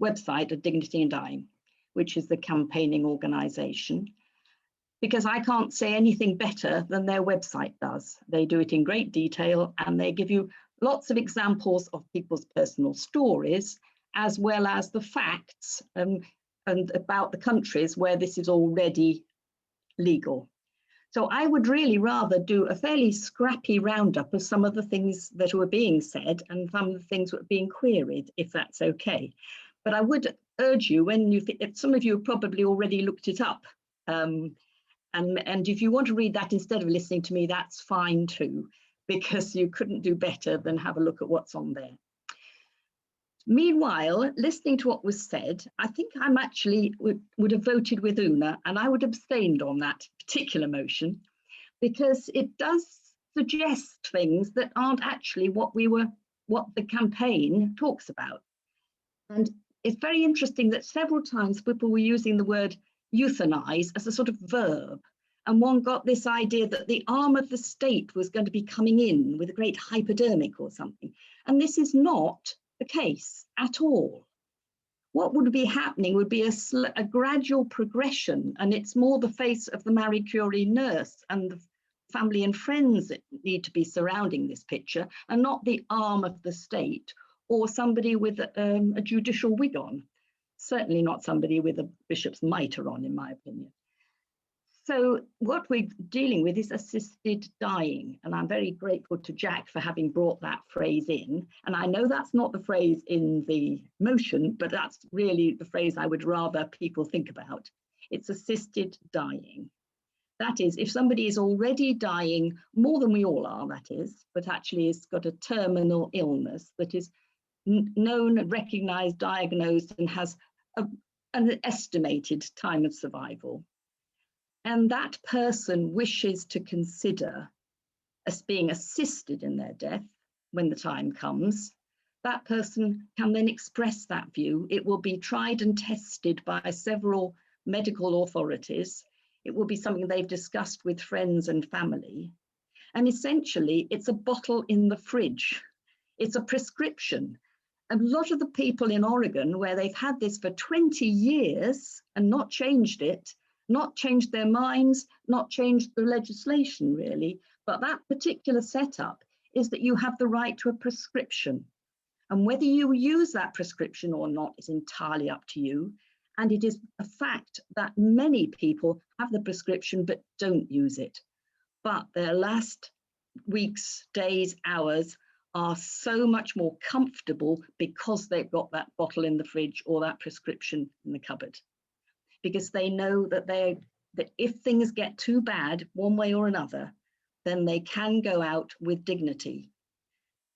website of Dignity in Dying, which is the campaigning organisation, because I can't say anything better than their website does. They do it in great detail, and they give you lots of examples of people's personal stories, as well as the facts and about the countries where this is already legal. So I would really rather do a fairly scrappy roundup of some of the things that were being said and some of the things that were being queried, if that's okay. But I would urge you, when you, if some of you have probably already looked it up, and if you want to read that instead of listening to me, that's fine too, because you couldn't do better than have a look at what's on there. Meanwhile, listening to what was said, I think I'm actually would have voted with Una, and I would have abstained on that particular motion, because it does suggest things that aren't actually what the campaign talks about. And it's very interesting that several times people were using the word euthanize as a sort of verb, and one got this idea that the arm of the state was going to be coming in with a great hypodermic or something. And this is not the case at all. What would be happening would be a gradual progression, and it's more the face of the Marie Curie nurse and the family and friends that need to be surrounding this picture, and not the arm of the state or somebody with a judicial wig on. Certainly not somebody with a bishop's mitre on, in my opinion. So what we're dealing with is assisted dying, and I'm very grateful to Jack for having brought that phrase in. And I know that's not the phrase in the motion, but that's really the phrase I would rather people think about. It's assisted dying. That is, if somebody is already dying, more than we all are, that is, but actually has got a terminal illness that is known, recognised, diagnosed, and has an estimated time of survival. And that person wishes to consider as being assisted in their death when the time comes, that person can then express that view. It will be tried and tested by several medical authorities. It will be something they've discussed with friends and family. And essentially, it's a bottle in the fridge. It's a prescription. A lot of the people in Oregon, where they've had this for 20 years and not changed it, not changed their minds, not changed the legislation really, but that particular setup is that you have the right to a prescription. And whether you use that prescription or not is entirely up to you. And it is a fact that many people have the prescription but don't use it. But their last weeks, days, hours are so much more comfortable because they've got that bottle in the fridge or that prescription in the cupboard. Because they know that that if things get too bad one way or another, then they can go out with dignity.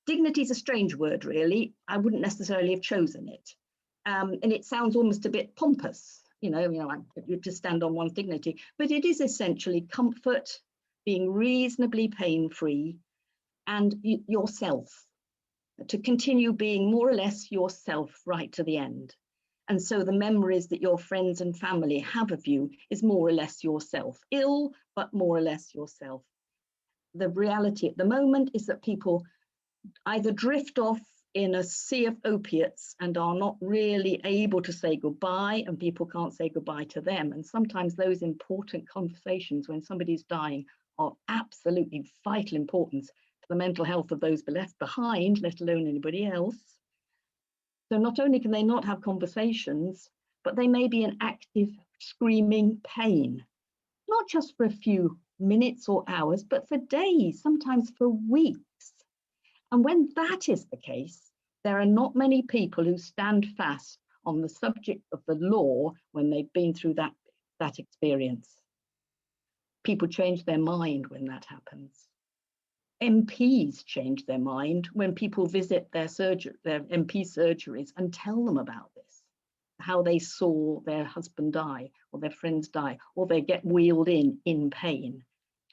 Dignity is a strange word, really. I wouldn't necessarily have chosen it. And it sounds almost a bit pompous, you to stand on one's dignity, but it is essentially comfort, being reasonably pain-free, and yourself, to continue being more or less yourself right to the end. And so the memories that your friends and family have of you is more or less yourself. Ill, but more or less yourself. The reality at the moment is that people either drift off in a sea of opiates and are not really able to say goodbye, and people can't say goodbye to them. And sometimes those important conversations when somebody's dying are absolutely vital importance to the mental health of those left behind, let alone anybody else. So not only can they not have conversations, but they may be in active screaming pain, not just for a few minutes or hours, but for days, sometimes for weeks. And when that is the case, there are not many people who stand fast on the subject of the law when they've been through that experience. People change their mind when that happens. MPs change their mind when people visit their MP surgeries and tell them about this, how they saw their husband die or their friends die, or they get wheeled in pain.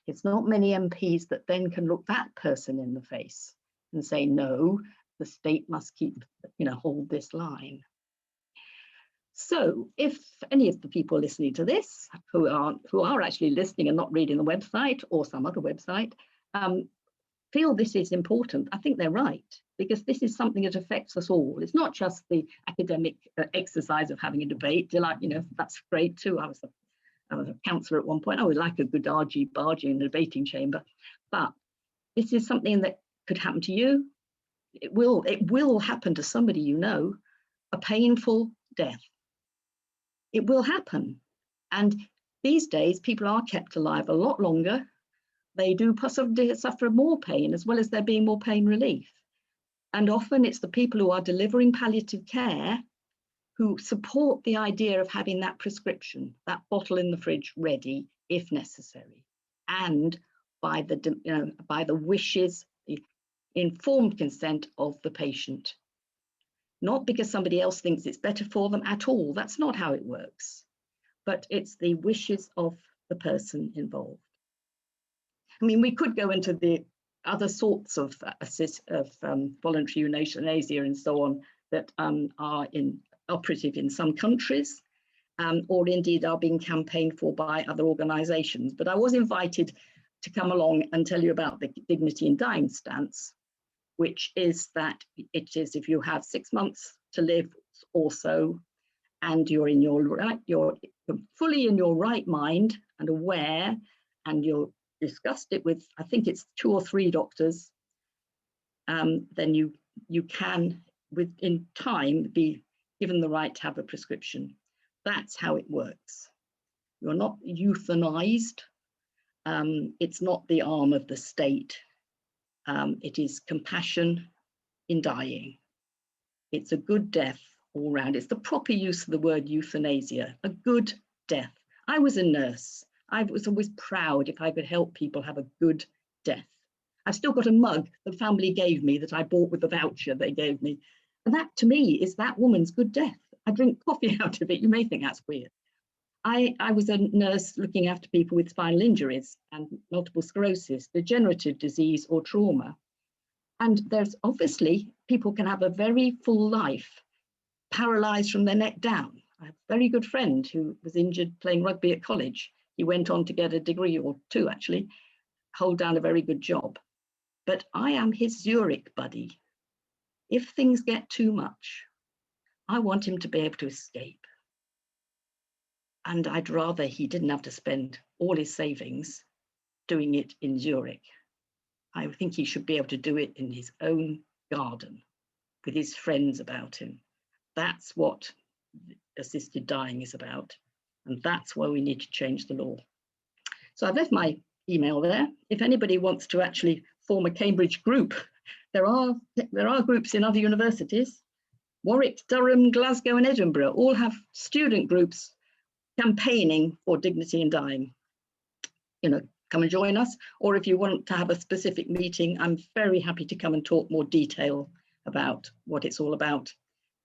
It's not many MPs that then can look that person in the face and say, no, the state must keep, hold this line. So if any of the people listening to this who are actually listening and not reading the website or some other website, feel this is important, I think they're right. because this is something that affects us all. It's not just the academic exercise of having a debate. That's great too. I was a counsellor at one point. I would like a good argy-bargy in the debating chamber, but this is something that could happen to you. It will happen to somebody you know, a painful death. It will happen. And these days, people are kept alive a lot longer. They do possibly suffer more pain, as well as there being more pain relief. And often it's the people who are delivering palliative care who support the idea of having that prescription, that bottle in the fridge ready if necessary, and by the wishes, the informed consent of the patient. Not because somebody else thinks it's better for them at all. That's not how it works. But it's the wishes of the person involved. I mean, we could go into the other sorts of voluntary euthanasia and so on that are operative in some countries, or indeed are being campaigned for by other organisations. But I was invited to come along and tell you about the dignity in dying stance, which is that it is if you have 6 months to live or so, and you're fully in your right mind and aware, and you're discussed it with, I think it's 2 or 3 doctors, then you can within time be given the right to have a prescription. That's how it works. You're not euthanized. It's not the arm of the state. It is compassion in dying. It's a good death all round. It's the proper use of the word euthanasia, a good death. I was a nurse. I was always proud if I could help people have a good death. I've still got a mug the family gave me that I bought with the voucher they gave me. And that to me is that woman's good death. I drink coffee out of it. You may think that's weird. I was a nurse looking after people with spinal injuries and multiple sclerosis, degenerative disease or trauma. And there's obviously people can have a very full life, paralyzed from their neck down. I have a very good friend who was injured playing rugby at college. He went on to get a degree or 2 actually, hold down a very good job. But I am his Zurich buddy. If things get too much, I want him to be able to escape. And I'd rather he didn't have to spend all his savings doing it in Zurich. I think he should be able to do it in his own garden with his friends about him. That's what assisted dying is about. And that's why we need to change the law. So I've left my email there. If anybody wants to actually form a Cambridge group, there are groups in other universities. Warwick, Durham, Glasgow and Edinburgh all have student groups campaigning for dignity in dying. Come and join us. Or if you want to have a specific meeting, I'm very happy to come and talk more detail about what it's all about.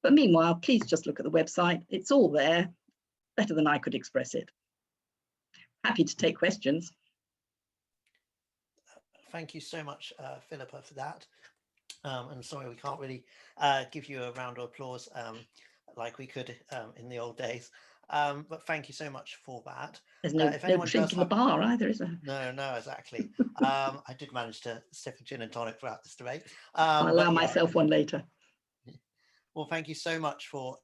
But meanwhile, please just look at the website. It's all there, better than I could express it. Happy to take questions. Thank you so much, Philippa, for that. I'm sorry we can't really give you a round of applause like we could in the old days. But thank you so much for that. There's no drink in the bar either, is there? No, exactly. I did manage to sip a gin and tonic throughout this debate. I'll allow myself one later. Well, thank you so much for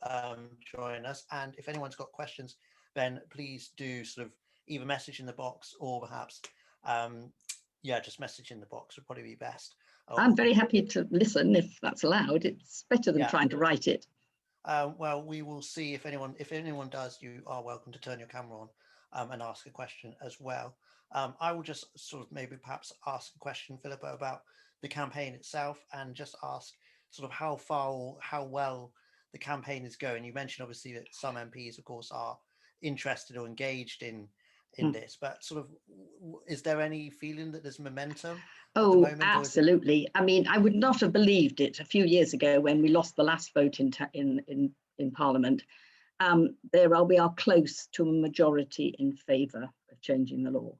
joining us. And if anyone's got questions, then please do sort of either message in the box or perhaps, just message in the box would probably be best. I'm very happy to listen if that's allowed. It's better than trying to write it. Well, we will see if anyone does. You are welcome to turn your camera on and ask a question as well. I will just sort of maybe perhaps ask a question, Philippa, about the campaign itself, and just ask sort of how far or how well the campaign is going. You mentioned obviously that some MPs, of course, are interested or engaged in this, but sort of is there any feeling that there's momentum? Oh, absolutely. I mean, I would not have believed it a few years ago when we lost the last vote in Parliament. We are close to a majority in favour of changing the law.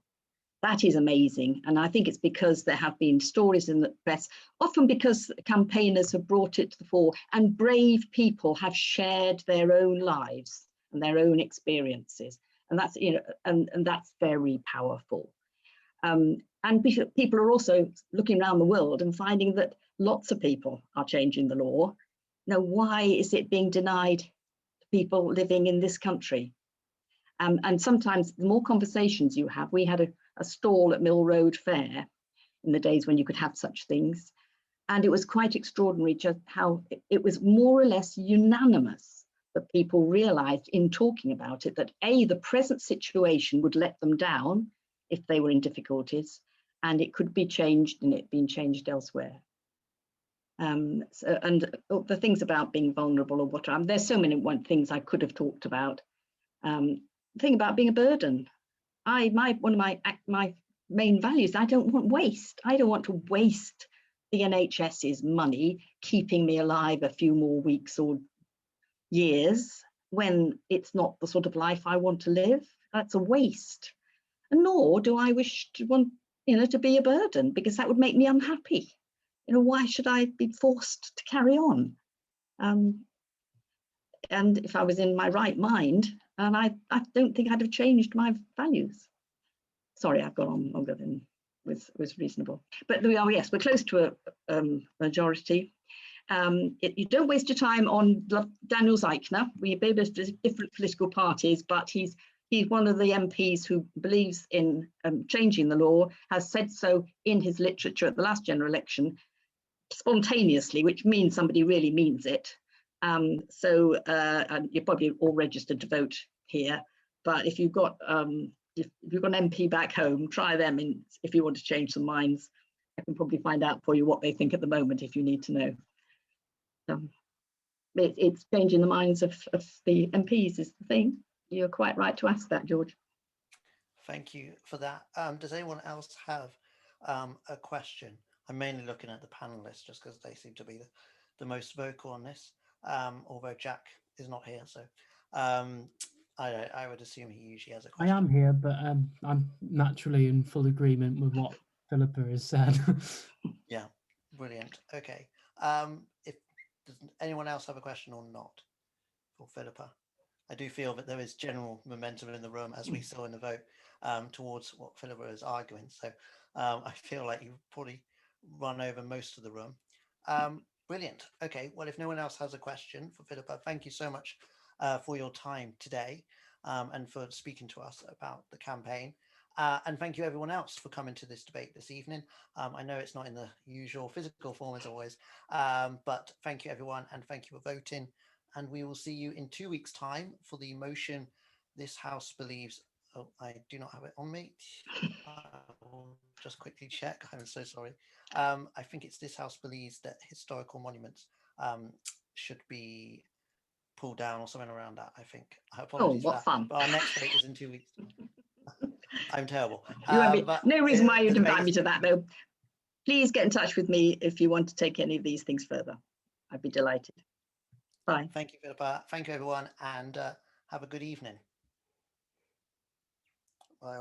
That is amazing. And I think it's because there have been stories in the press, often because campaigners have brought it to the fore and brave people have shared their own lives and their own experiences. And that's, and that's very powerful. And people are also looking around the world and finding that lots of people are changing the law. Now, why is it being denied to people living in this country? And sometimes the more conversations you have, we had a stall at Mill Road Fair in the days when you could have such things. And it was quite extraordinary just how it was more or less unanimous that people realized in talking about it that A, the present situation would let them down if they were in difficulties, and it could be changed, and it being changed elsewhere. And the things about being vulnerable or whatever, there's so many things I could have talked about. The thing about being a burden. One of my main values, I don't want waste. I don't want to waste the NHS's money keeping me alive a few more weeks or years when it's not the sort of life I want to live. That's a waste. And nor do I wish to want, to be a burden, because that would make me unhappy. Why should I be forced to carry on? And if I was in my right mind, and I don't think I'd have changed my values. Sorry, I've gone on longer than was reasonable. But we are, yes, we're close to a majority. You don't waste your time on Daniel Zeichner. We maybe different political parties, but he's one of the MPs who believes in changing the law, has said so in his literature at the last general election, spontaneously, which means somebody really means it. And you're probably all registered to vote here, but if you've got if you've got an MP back home, try them if you want to change some minds. I can probably find out for you what they think at the moment if you need to know. It's changing the minds of the MPs is the thing. You're quite right to ask that, George. Thank you for that. Does anyone else have a question? I'm mainly looking at the panelists just because they seem to be the most vocal on this, although Jack is not here, so I would assume he usually has a question. I am here, but I'm naturally in full agreement with what Philippa has said. Yeah, brilliant. Okay. Does anyone else have a question or not for Philippa? I do feel that there is general momentum in the room, as we saw in the vote, towards what Philippa is arguing. So I feel like you've probably run over most of the room. Brilliant. Okay. Well, if no one else has a question for Philippa, thank you so much for your time today and for speaking to us about the campaign. And thank you everyone else for coming to this debate this evening. I know it's not in the usual physical form as always, but thank you everyone, and thank you for voting. And we will see you in 2 weeks' time for the motion, "This House believes," oh, I do not have it on me. I will just quickly check. I'm so sorry. I think it's "This House believes that historical monuments should be pulled down," or something around that, I think. Apologies for that. Fun. But our next debate is in 2 weeks. I'm terrible. No reason why you'd invite me to that, though. Please get in touch with me if you want to take any of these things further. I'd be delighted. Bye. Thank you, Philippa. Thank you, everyone, and have a good evening. Bye.